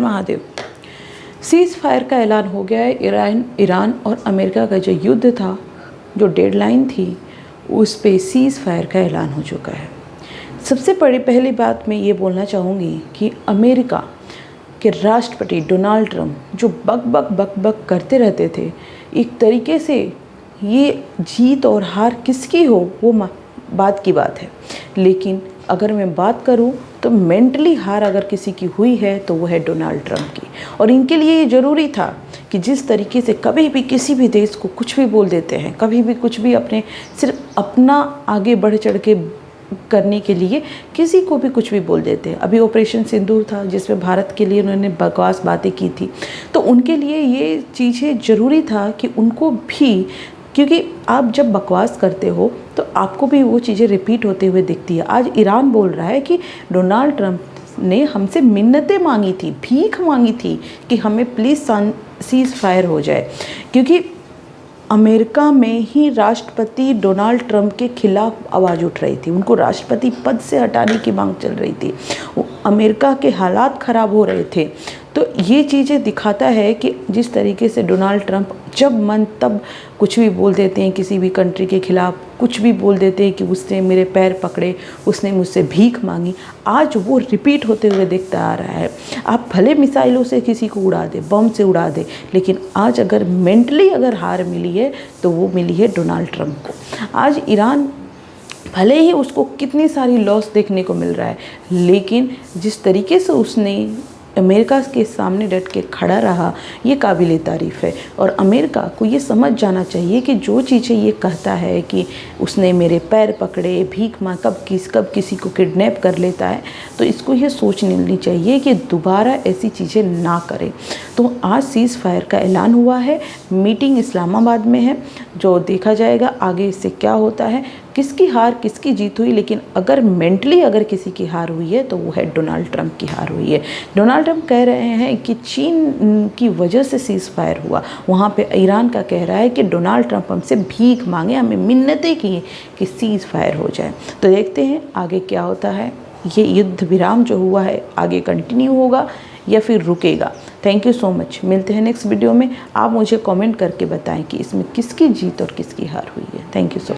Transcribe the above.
Mahadev. Seize fire का ऐलान हो गया है। ईरान और अमेरिका का जो युद्ध था, जो डेडलाइन थी, उस पे सीज़ फायर का ऐलान हो चुका है। सबसे पहली बात मैं ये बोलना चाहूँगी कि अमेरिका के राष्ट्रपति डोनाल्ड ट्रंप जो बक करते रहते थे, एक तरीके से ये जीत और हार किसकी हो वो बात की बात है। लेकिन अगर मैं बात करूं तो मेंटली हार अगर किसी की हुई है तो वो है डोनाल्ड ट्रंप की। और इनके लिए ये ज़रूरी था कि जिस तरीके से कभी भी किसी भी देश को कुछ भी बोल देते हैं, कभी भी कुछ भी अपने सिर्फ अपना आगे बढ़ चढ़ के करने के लिए किसी को भी कुछ भी बोल देते हैं। अभी ऑपरेशन सिंदूर था जिसमें भारत के लिए उन्होंने बकवास बातें की थी, तो उनके लिए ये चीज़ें ज़रूरी था कि उनको भी, क्योंकि आप जब बकवास करते हो तो आपको भी वो चीज़ें रिपीट होते हुए दिखती है। आज ईरान बोल रहा है कि डोनाल्ड ट्रंप ने हमसे मिन्नतें मांगी थी, भीख मांगी थी कि हमें प्लीज़ सीज़ फायर हो जाए, क्योंकि अमेरिका में ही राष्ट्रपति डोनाल्ड ट्रंप के खिलाफ आवाज़ उठ रही थी। उनको राष्ट्रपति पद से हटाने की मांग चल रही थी। अमेरिका के हालात ख़राब हो रहे थे। तो ये चीज़ें दिखाता है कि जिस तरीके से डोनाल्ड ट्रंप जब मन तब कुछ भी बोल देते हैं, किसी भी कंट्री के खिलाफ कुछ भी बोल देते हैं कि उसने मेरे पैर पकड़े, उसने मुझसे भीख मांगी, आज वो रिपीट होते हुए दिखता आ रहा है। आप भले मिसाइलों से किसी को उड़ा दे, बम से उड़ा दे, लेकिन आज अगर मेंटली अगर हार मिली है तो वो मिली है डोनाल्ड ट्रंप को। आज ईरान भले ही उसको कितनी सारी लॉस देखने को मिल रहा है, लेकिन जिस तरीके से उसने अमेरिका के सामने डट के खड़ा रहा, ये काबिल तारीफ़ है। और अमेरिका को ये समझ जाना चाहिए कि जो चीज़ें ये कहता है कि उसने मेरे पैर पकड़े, भीख मांग, कब किसी को किडनैप कर लेता है, तो इसको ये सोच लेनी चाहिए कि दोबारा ऐसी चीज़ें ना करें। तो आज सीज़ फायर का ऐलान हुआ है, मीटिंग इस्लामाबाद में है, जो देखा जाएगा आगे इससे क्या होता है, किसकी हार किसकी जीत हुई। लेकिन अगर मेंटली अगर किसी की हार हुई है तो वो है डोनाल्ड ट्रंप की हार हुई है। डोनाल्ड ट्रंप कह रहे हैं कि चीन की वजह से सीज़ फायर हुआ, वहाँ पे ईरान का कह रहा है कि डोनाल्ड ट्रंप हमसे भीख मांगे, हमें मिन्नतें की कि सीज़ फायर हो जाए। तो देखते हैं आगे क्या होता है। ये युद्ध विराम जो हुआ है आगे कंटिन्यू होगा या फिर रुकेगा। Thank you so much. मिलते हैं नेक्स्ट वीडियो में। आप मुझे कमेंट करके बताएं कि इसमें किसकी जीत और किसकी हार हुई है। Thank you so much.